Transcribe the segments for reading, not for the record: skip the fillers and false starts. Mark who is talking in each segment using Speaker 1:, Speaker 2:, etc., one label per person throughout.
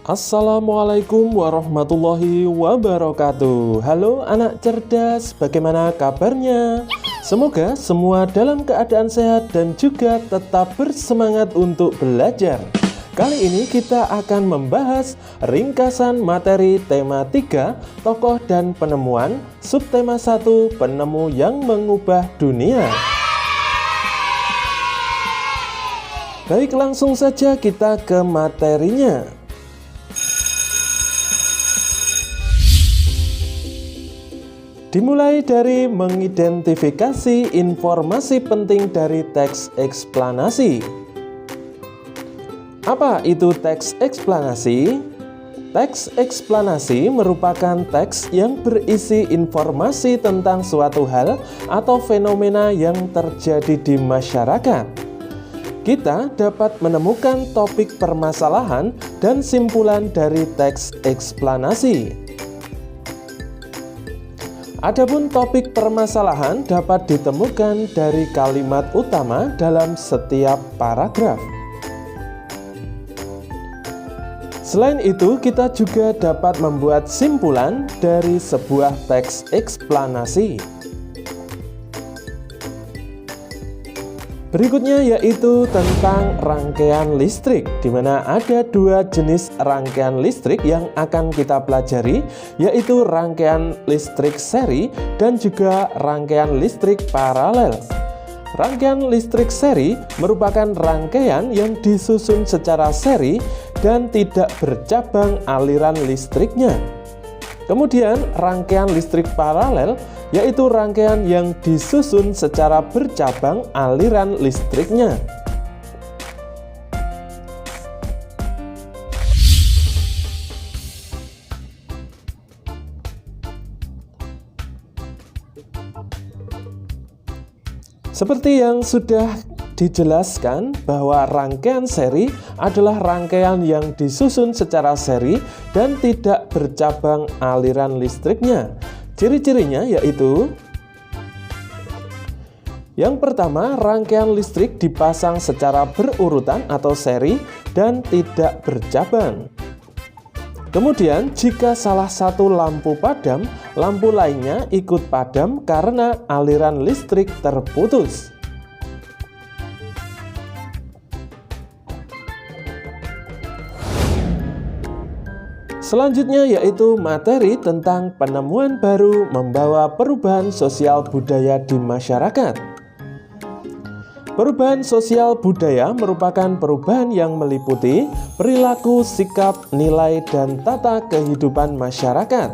Speaker 1: Assalamualaikum warahmatullahi wabarakatuh. Halo anak cerdas, bagaimana kabarnya? Semoga semua dalam keadaan sehat dan juga tetap bersemangat untuk belajar. Kali ini kita akan membahas ringkasan materi tema 3, tokoh dan penemuan, subtema 1, penemu yang mengubah dunia. Baik, langsung saja kita ke materinya. Dimulai dari mengidentifikasi informasi penting dari teks eksplanasi. Apa itu teks eksplanasi? Teks eksplanasi merupakan teks yang berisi informasi tentang suatu hal atau fenomena yang terjadi di masyarakat. Kita dapat menemukan topik permasalahan dan simpulan dari teks eksplanasi. Adapun topik permasalahan dapat ditemukan dari kalimat utama dalam setiap paragraf. Selain itu, kita juga dapat membuat simpulan dari sebuah teks eksplanasi. Berikutnya yaitu tentang rangkaian listrik, di mana ada dua jenis rangkaian listrik yang akan kita pelajari, yaitu rangkaian listrik seri dan juga rangkaian listrik paralel. Rangkaian listrik seri merupakan rangkaian yang disusun secara seri dan tidak bercabang aliran listriknya. Kemudian rangkaian listrik paralel yaitu rangkaian yang disusun secara bercabang aliran listriknya. Seperti yang sudah dijelaskan bahwa rangkaian seri adalah rangkaian yang disusun secara seri dan tidak bercabang aliran listriknya. Ciri-cirinya yaitu: yang pertama, rangkaian listrik dipasang secara berurutan atau seri dan tidak bercabang. Kemudian, jika salah satu lampu padam, lampu lainnya ikut padam karena aliran listrik terputus. Selanjutnya yaitu materi tentang penemuan baru membawa perubahan sosial budaya di masyarakat. Perubahan sosial budaya merupakan perubahan yang meliputi perilaku, sikap, nilai, dan tata kehidupan masyarakat.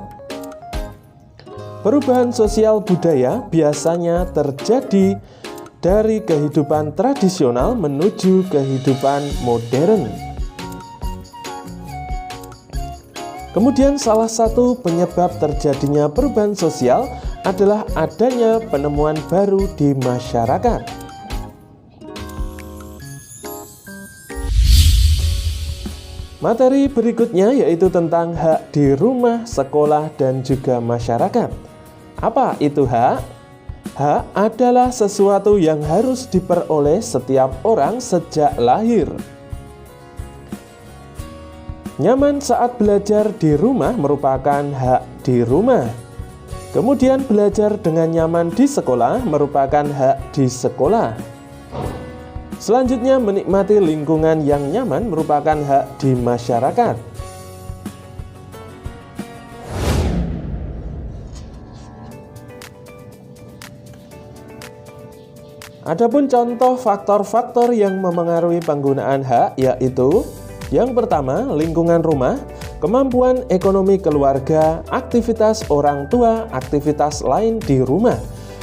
Speaker 1: Perubahan sosial budaya biasanya terjadi dari kehidupan tradisional menuju kehidupan modern. Kemudian salah satu penyebab terjadinya perubahan sosial adalah adanya penemuan baru di masyarakat. Materi berikutnya yaitu tentang hak di rumah, sekolah, dan juga masyarakat. Apa itu hak? Hak adalah sesuatu yang harus diperoleh setiap orang sejak lahir. Nyaman saat belajar di rumah merupakan hak di rumah. Kemudian belajar dengan nyaman di sekolah merupakan hak di sekolah. Selanjutnya menikmati lingkungan yang nyaman merupakan hak di masyarakat. Adapun contoh faktor-faktor yang memengaruhi penggunaan hak yaitu: yang pertama, lingkungan rumah, kemampuan ekonomi keluarga, aktivitas orang tua, aktivitas lain di rumah.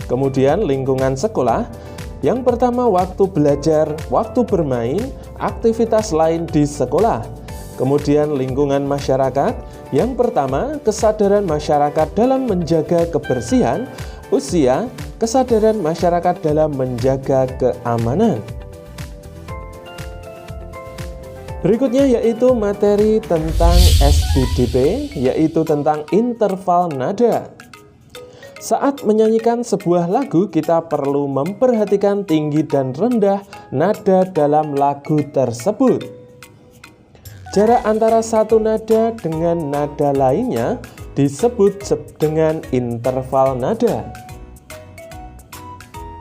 Speaker 1: Kemudian lingkungan sekolah, yang pertama waktu belajar, waktu bermain, aktivitas lain di sekolah. Kemudian lingkungan masyarakat, yang pertama kesadaran masyarakat dalam menjaga kebersihan, usia, kesadaran masyarakat dalam menjaga keamanan. Berikutnya yaitu materi tentang SBDP, yaitu tentang interval nada. Saat menyanyikan sebuah lagu, kita perlu memperhatikan tinggi dan rendah nada dalam lagu tersebut. Jarak antara satu nada dengan nada lainnya disebut dengan interval nada.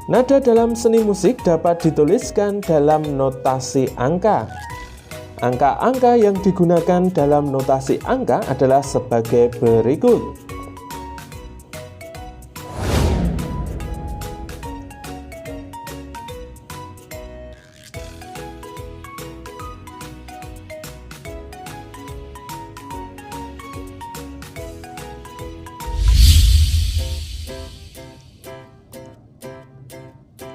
Speaker 1: Nada dalam seni musik dapat dituliskan dalam notasi angka. Angka-angka yang digunakan dalam notasi angka adalah sebagai berikut.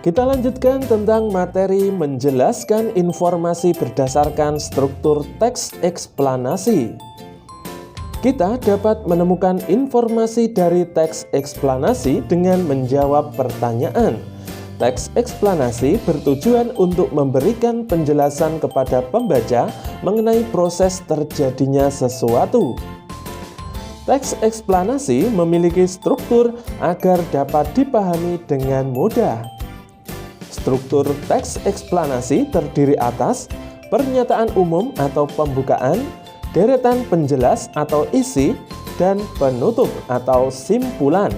Speaker 1: Kita lanjutkan tentang materi menjelaskan informasi berdasarkan struktur teks eksplanasi. Kita dapat menemukan informasi dari teks eksplanasi dengan menjawab pertanyaan. Teks eksplanasi bertujuan untuk memberikan penjelasan kepada pembaca mengenai proses terjadinya sesuatu. Teks eksplanasi memiliki struktur agar dapat dipahami dengan mudah. Struktur teks eksplanasi terdiri atas pernyataan umum atau pembukaan, deretan penjelas atau isi, dan penutup atau simpulan.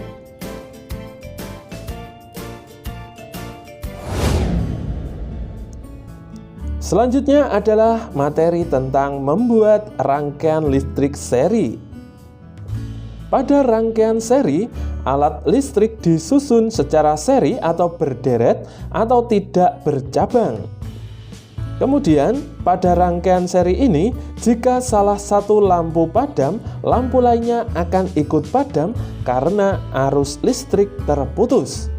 Speaker 1: Selanjutnya adalah materi tentang membuat rangkaian listrik seri. Pada rangkaian seri, alat listrik disusun secara seri atau berderet atau tidak bercabang. Kemudian, pada rangkaian seri ini, jika salah satu lampu padam, lampu lainnya akan ikut padam karena arus listrik terputus.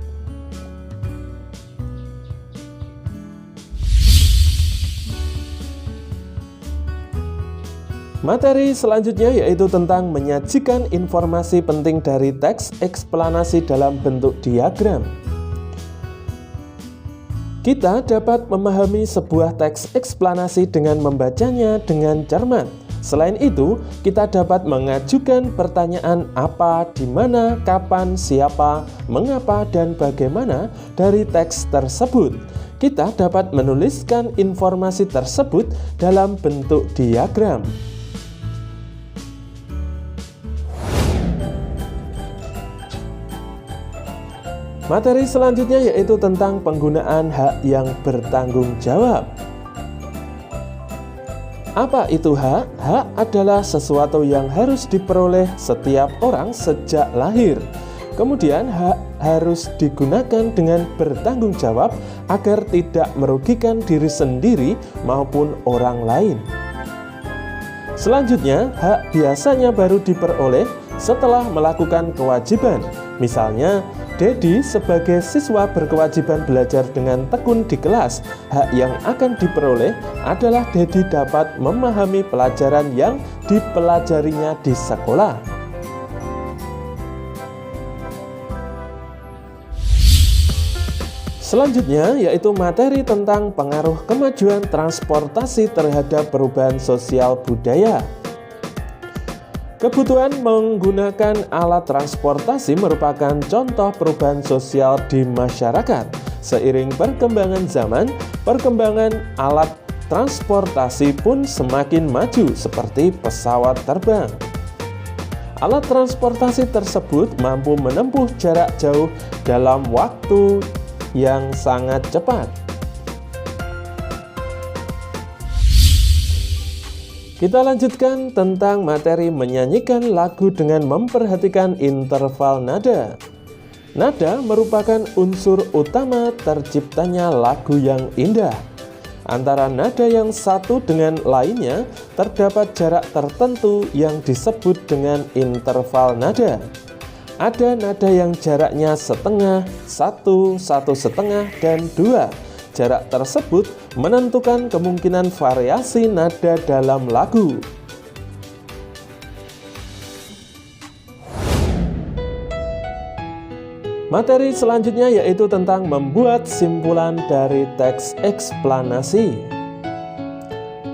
Speaker 1: Materi selanjutnya yaitu tentang menyajikan informasi penting dari teks eksplanasi dalam bentuk diagram. Kita dapat memahami sebuah teks eksplanasi dengan membacanya dengan cermat. Selain itu, kita dapat mengajukan pertanyaan apa, di mana, kapan, siapa, mengapa, dan bagaimana dari teks tersebut. Kita dapat menuliskan informasi tersebut dalam bentuk diagram. Materi selanjutnya yaitu tentang penggunaan hak yang bertanggung jawab. Apa itu hak? Hak adalah sesuatu yang harus diperoleh setiap orang sejak lahir. Kemudian hak harus digunakan dengan bertanggung jawab agar tidak merugikan diri sendiri maupun orang lain. Selanjutnya, hak biasanya baru diperoleh setelah melakukan kewajiban. Misalnya, Dedi sebagai siswa berkewajiban belajar dengan tekun di kelas. Hak yang akan diperoleh adalah Dedi dapat memahami pelajaran yang dipelajarinya di sekolah. Selanjutnya yaitu materi tentang pengaruh kemajuan transportasi terhadap perubahan sosial budaya. Kebutuhan menggunakan alat transportasi merupakan contoh perubahan sosial di masyarakat. Seiring perkembangan zaman, perkembangan alat transportasi pun semakin maju seperti pesawat terbang. Alat transportasi tersebut mampu menempuh jarak jauh dalam waktu yang sangat cepat. Kita lanjutkan tentang materi menyanyikan lagu dengan memperhatikan interval nada. Nada merupakan unsur utama terciptanya lagu yang indah. Antara nada yang satu dengan lainnya terdapat jarak tertentu yang disebut dengan interval nada. Ada nada yang jaraknya setengah, satu setengah, dan dua. Jarak tersebut menentukan kemungkinan variasi nada dalam lagu. Materi selanjutnya yaitu tentang membuat simpulan dari teks eksplanasi.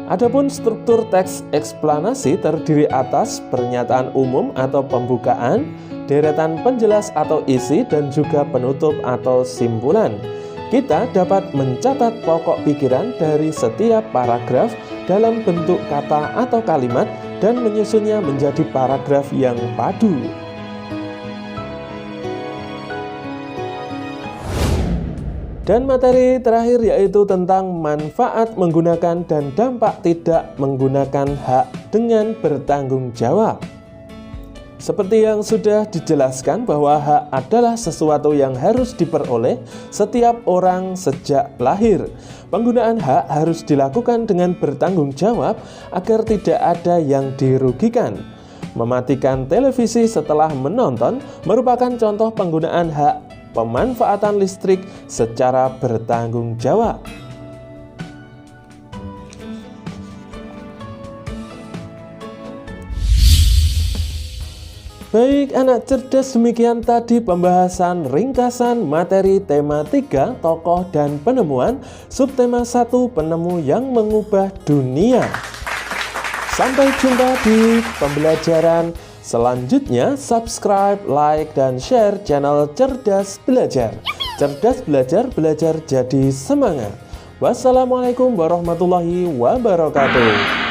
Speaker 1: Adapun struktur teks eksplanasi terdiri atas pernyataan umum atau pembukaan, deretan penjelas atau isi, dan juga penutup atau simpulan. Kita dapat mencatat pokok pikiran dari setiap paragraf dalam bentuk kata atau kalimat dan menyusunnya menjadi paragraf yang padu. Dan materi terakhir yaitu tentang manfaat menggunakan dan dampak tidak menggunakan hak dengan bertanggung jawab. Seperti yang sudah dijelaskan bahwa hak adalah sesuatu yang harus diperoleh setiap orang sejak lahir. Penggunaan hak harus dilakukan dengan bertanggung jawab agar tidak ada yang dirugikan. Mematikan televisi setelah menonton merupakan contoh penggunaan hak pemanfaatan listrik secara bertanggung jawab. Baik anak cerdas, demikian tadi pembahasan ringkasan materi tema 3 tokoh dan penemuan, subtema 1 penemu yang mengubah dunia. Sampai jumpa di pembelajaran selanjutnya. Subscribe, like, dan share channel Cerdas Belajar. Cerdas Belajar, belajar jadi semangat. Wassalamualaikum warahmatullahi wabarakatuh.